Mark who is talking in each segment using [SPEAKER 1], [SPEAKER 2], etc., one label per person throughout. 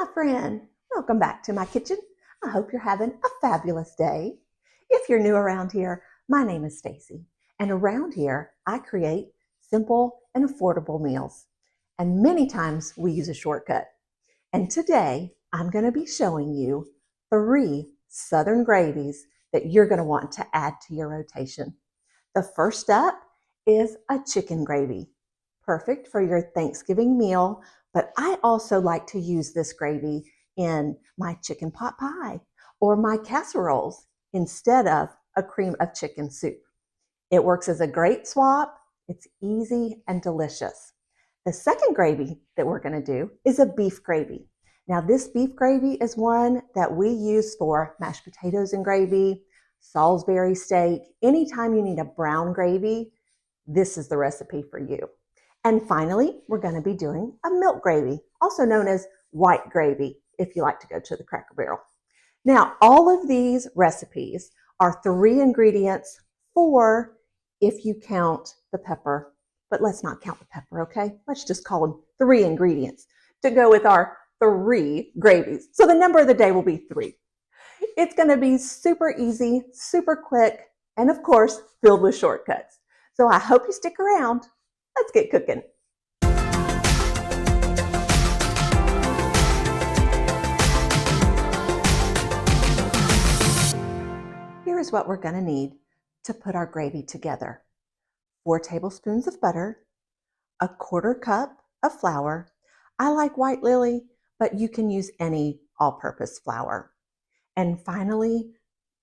[SPEAKER 1] Hi friend, welcome back to my kitchen. I hope you're having a fabulous day. If you're new around here, my name is Stacy, and around here I create simple and affordable meals. And many times we use a shortcut. And today I'm going to be showing you 3 Southern gravies that you're going to want to add to your rotation. The first up is a chicken gravy, perfect for your Thanksgiving meal, but I also like to use this gravy in my chicken pot pie or my casseroles instead of a cream of chicken soup. It works as a great swap. It's easy and delicious. The second gravy that we're going to do is a beef gravy. Now, this beef gravy is one that we use for mashed potatoes and gravy, Salisbury steak. Anytime you need a brown gravy, this is the recipe for you. And finally, we're going to be doing a milk gravy, also known as white gravy, if you like to go to the Cracker Barrel. Now, all of these recipes are 3 ingredients, 4 if you count the pepper, but let's not count the pepper, okay? Let's just call them 3 ingredients to go with our 3 gravies. So the number of the day will be 3. It's going to be super easy, super quick, and of course, filled with shortcuts. So I hope you stick around. Let's get cooking. Here is what we're going to need to put our gravy together. 4 tablespoons of butter, a 1/4 cup of flour. I like White Lily, but you can use any all-purpose flour. And finally,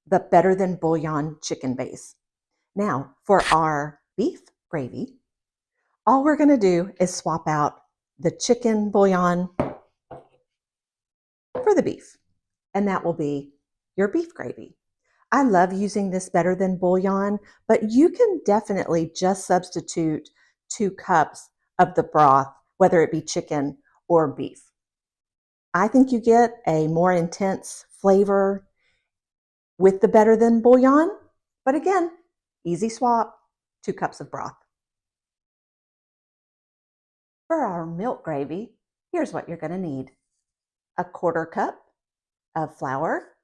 [SPEAKER 1] the Better Than Bouillon chicken base. Now, for our beef gravy, all we're going to do is swap out the chicken bouillon for the beef, and that will be your beef gravy. I love using this Better Than Bouillon, but you can definitely just substitute 2 cups of the broth, whether it be chicken or beef. I think you get a more intense flavor with the Better Than Bouillon, but again, easy swap, 2 cups of broth. For our milk gravy, here's what you're going to need. A 1/4 cup of flour,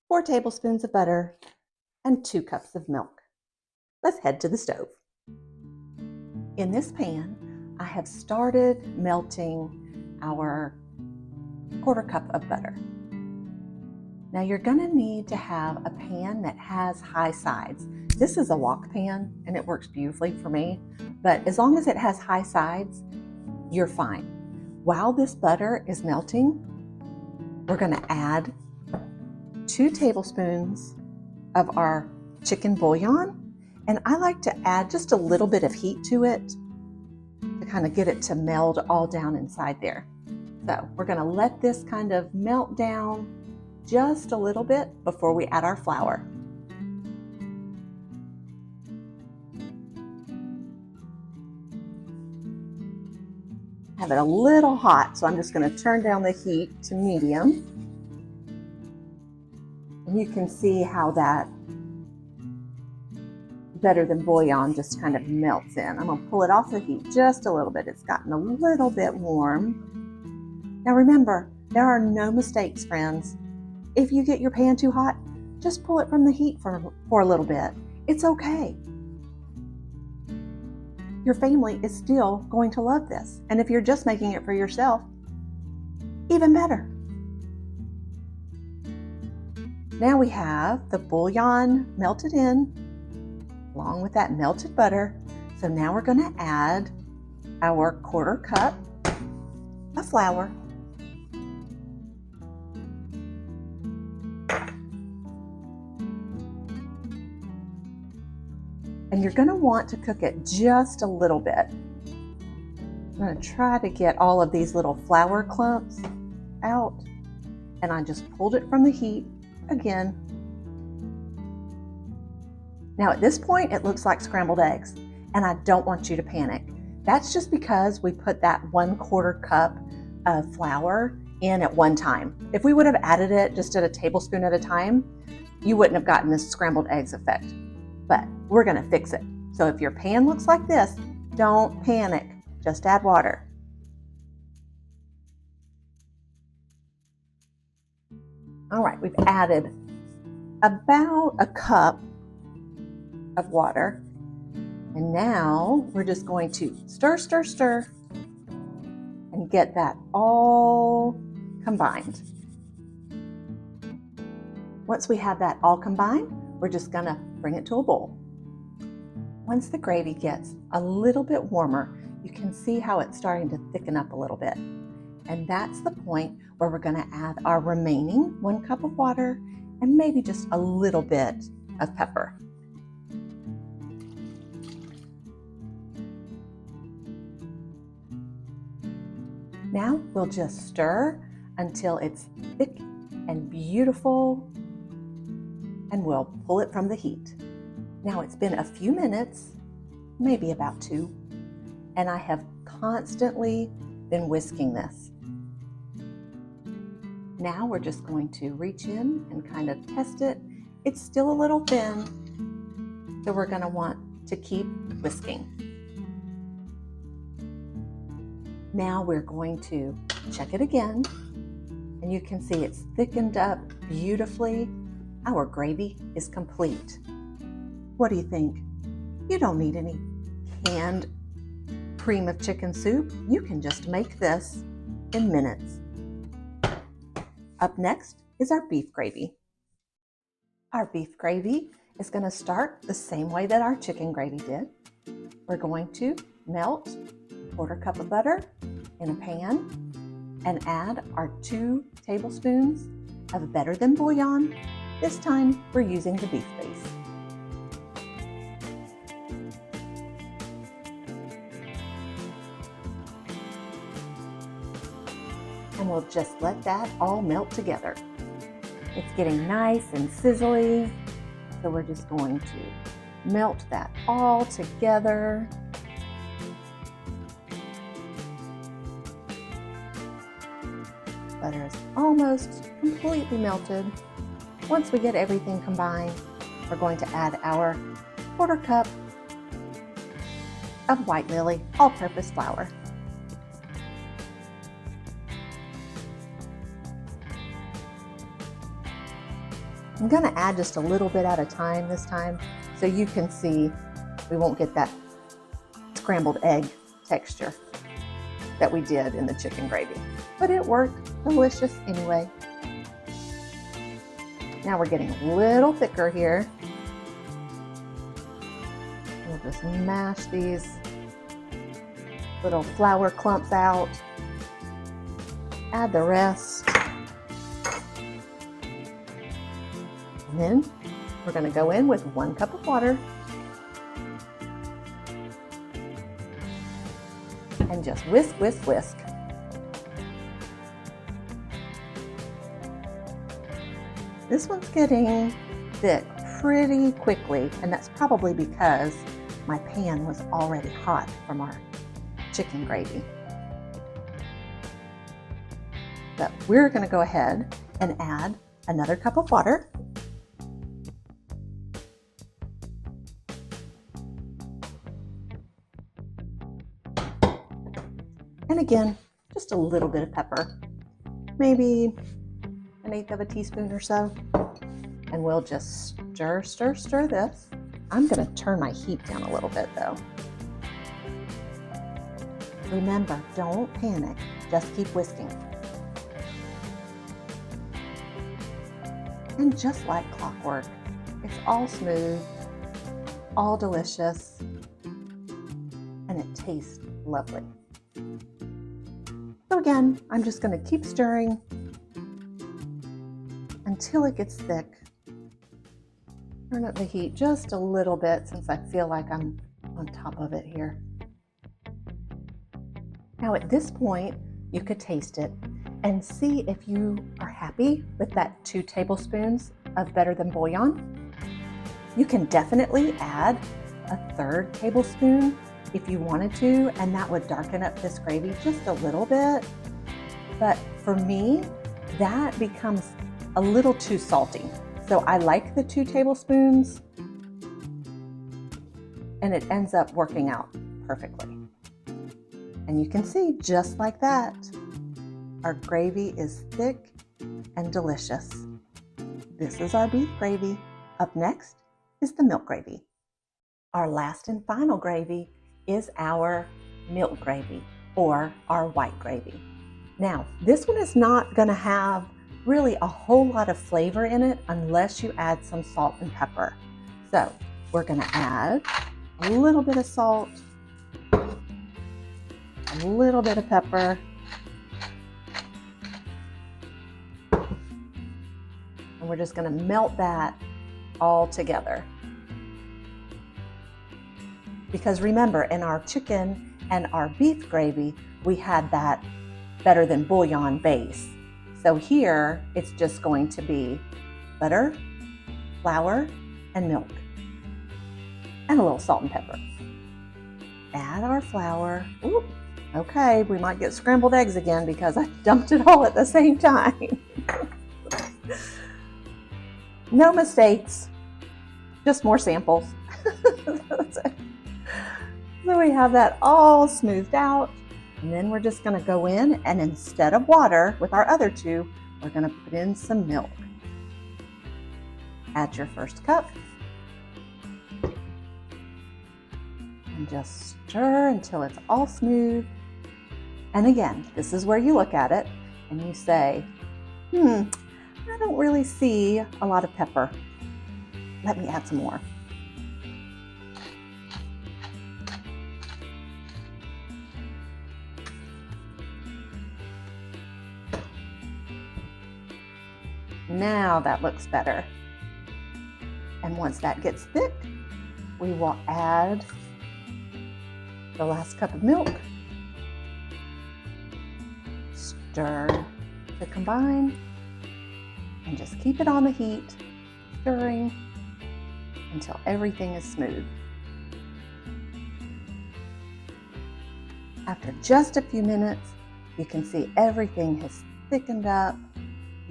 [SPEAKER 1] 4 tablespoons of butter, and 2 cups of milk. Let's head to the stove. In this pan, I have started melting our 1/4 cup of butter. Now you're going to need to have a pan that has high sides. This is a wok pan and it works beautifully for me, but as long as it has high sides, you're fine. While this butter is melting, we're going to add 2 tablespoons of our chicken bouillon, and I like to add just a little bit of heat to it to kind of get it to meld all down inside there. So we're going to let this kind of melt down just a little bit before we add our flour. Have it a little hot, so I'm just going to turn down the heat to medium. And you can see how that Better Than Bouillon just kind of melts in. I'm going to pull it off the heat just a little bit. It's gotten a little bit warm. Now remember, there are no mistakes, friends. If you get your pan too hot, just pull it from the heat for a little bit. It's okay. Your family is still going to love this. And if you're just making it for yourself, even better. Now we have the bouillon melted in, along with that melted butter. So now we're going to add our 1/4 cup of flour. And you're going to want to cook it just a little bit. I'm going to try to get all of these little flour clumps out. And I just pulled it from the heat again. Now at this point, it looks like scrambled eggs, and I don't want you to panic. That's just because we put that 1/4 cup of flour in at one time. If we would have added it just at a tablespoon at a time, you wouldn't have gotten this scrambled eggs effect. But we're going to fix it. So if your pan looks like this, don't panic. Just add water. All right, we've added about a cup of water. And now we're just going to stir, stir, stir, and get that all combined. Once we have that all combined, we're just gonna bring it to a bowl. Once the gravy gets a little bit warmer, you can see how it's starting to thicken up a little bit. And that's the point where we're gonna add our remaining 1 cup of water and maybe just a little bit of pepper. Now we'll just stir until it's thick and beautiful, and we'll pull it from the heat. Now it's been a few minutes, maybe about 2, and I have constantly been whisking this. Now we're just going to reach in and kind of test it. It's still a little thin, so we're going to want to keep whisking. Now we're going to check it again, and you can see it's thickened up beautifully. Our gravy is complete. What do you think? You don't need any canned cream of chicken soup. You can just make this in minutes. Up next is our beef gravy. Our beef gravy is going to start the same way that our chicken gravy did. We're going to melt 1/4 cup of butter in a pan and add our 2 tablespoons of Better Than Bouillon. This time we're using the beef base. And we'll just let that all melt together. It's getting nice and sizzly, so we're just going to melt that all together. Butter is almost completely melted. Once we get everything combined, we're going to add our 1/4 cup of White Lily all-purpose flour. I'm going to add just a little bit at a time this time, so you can see we won't get that scrambled egg texture that we did in the chicken gravy. But it worked delicious anyway. Now we're getting a little thicker here. We'll just mash these little flour clumps out. Add the rest. And then we're going to go in with 1 cup of water and just whisk, whisk, whisk. This one's getting thick pretty quickly, and that's probably because my pan was already hot from our chicken gravy. But we're going to go ahead and add another cup of water. And again, just a little bit of pepper, maybe 1/8 teaspoon or so. And we'll just stir, stir, stir this. I'm going to turn my heat down a little bit though. Remember, don't panic, just keep whisking. And just like clockwork, it's all smooth, all delicious, and it tastes lovely. So again, I'm just going to keep stirring until it gets thick. Turn up the heat just a little bit since I feel like I'm on top of it here. Now at this point, you could taste it and see if you are happy with that 2 tablespoons of Better Than Bouillon. You can definitely add a 1/3 tablespoon if you wanted to, and that would darken up this gravy just a little bit. But for me, that becomes a little too salty. So I like the 2 tablespoons, and it ends up working out perfectly. And you can see just like that, our gravy is thick and delicious. This is our beef gravy. Up next is the milk gravy. Our last and final gravy is our milk gravy, or our white gravy. Now, this one is not going to have really a whole lot of flavor in it unless you add some salt and pepper. So we're going to add a little bit of salt, a little bit of pepper, and we're just going to melt that all together. Because remember, in our chicken and our beef gravy, we had that better than bouillon base. So here, it's just going to be butter, flour, and milk, and a little salt and pepper. Add our flour. Ooh, okay, we might get scrambled eggs again because I dumped it all at the same time. No mistakes, just more samples. So we have that all smoothed out, and then we're just going to go in, and instead of water with our other two, we're going to put in some milk. Add your first cup, and just stir until it's all smooth. And again, this is where you look at it and you say, I don't really see a lot of pepper. Let me add some more. Now that looks better. And once that gets thick, we will add the last cup of milk. Stir to combine, and just keep it on the heat, stirring until everything is smooth. After just a few minutes, you can see everything has thickened up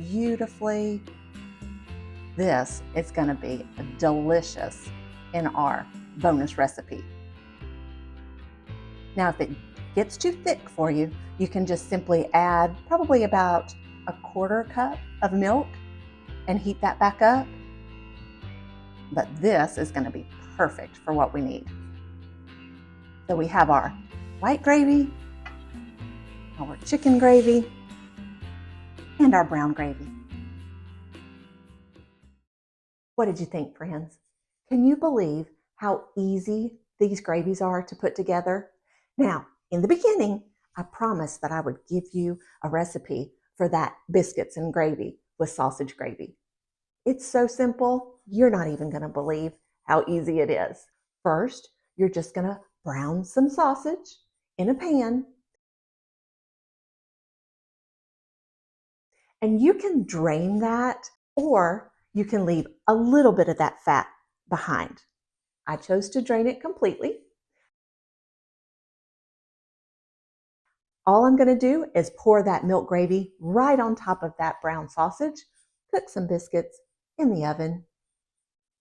[SPEAKER 1] beautifully. This is going to be delicious in our bonus recipe. Now, if it gets too thick for you, you can just simply add probably about a quarter cup of milk and heat that back up. But this is going to be perfect for what we need. So we have our white gravy, our chicken gravy, and our brown gravy. What did you think, friends? Can you believe how easy these gravies are to put together? Now, in the beginning, I promised that I would give you a recipe for that biscuits and gravy with sausage gravy. It's so simple, you're not even going to believe how easy it is. First, you're just going to brown some sausage in a pan. And you can drain that, or you can leave a little bit of that fat behind. I chose to drain it completely. All I'm going to do is pour that milk gravy right on top of that brown sausage, cook some biscuits in the oven,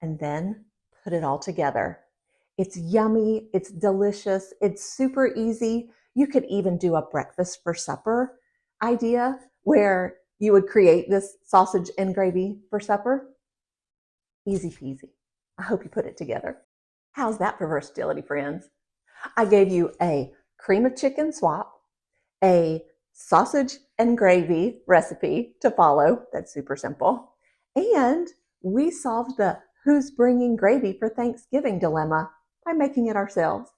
[SPEAKER 1] and then put it all together. It's yummy, it's delicious, it's super easy. You could even do a breakfast for supper idea where you would create this sausage and gravy for supper. Easy peasy. I hope you put it together. How's that for versatility, friends? I gave you a cream of chicken swap, a sausage and gravy recipe to follow. That's super simple. And we solved the who's bringing gravy for Thanksgiving dilemma by making it ourselves.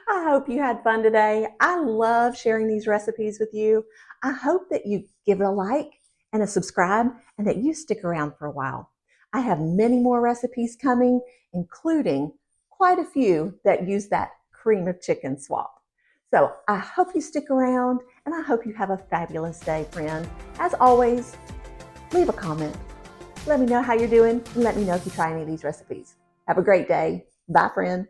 [SPEAKER 1] I hope you had fun today. I love sharing these recipes with you. I hope that you give it a like and a subscribe, and that you stick around for a while. I have many more recipes coming, including quite a few that use that cream of chicken swap. So I hope you stick around, and I hope you have a fabulous day, friend. As always, leave a comment. Let me know how you're doing, and let me know if you try any of these recipes. Have a great day. Bye, friend.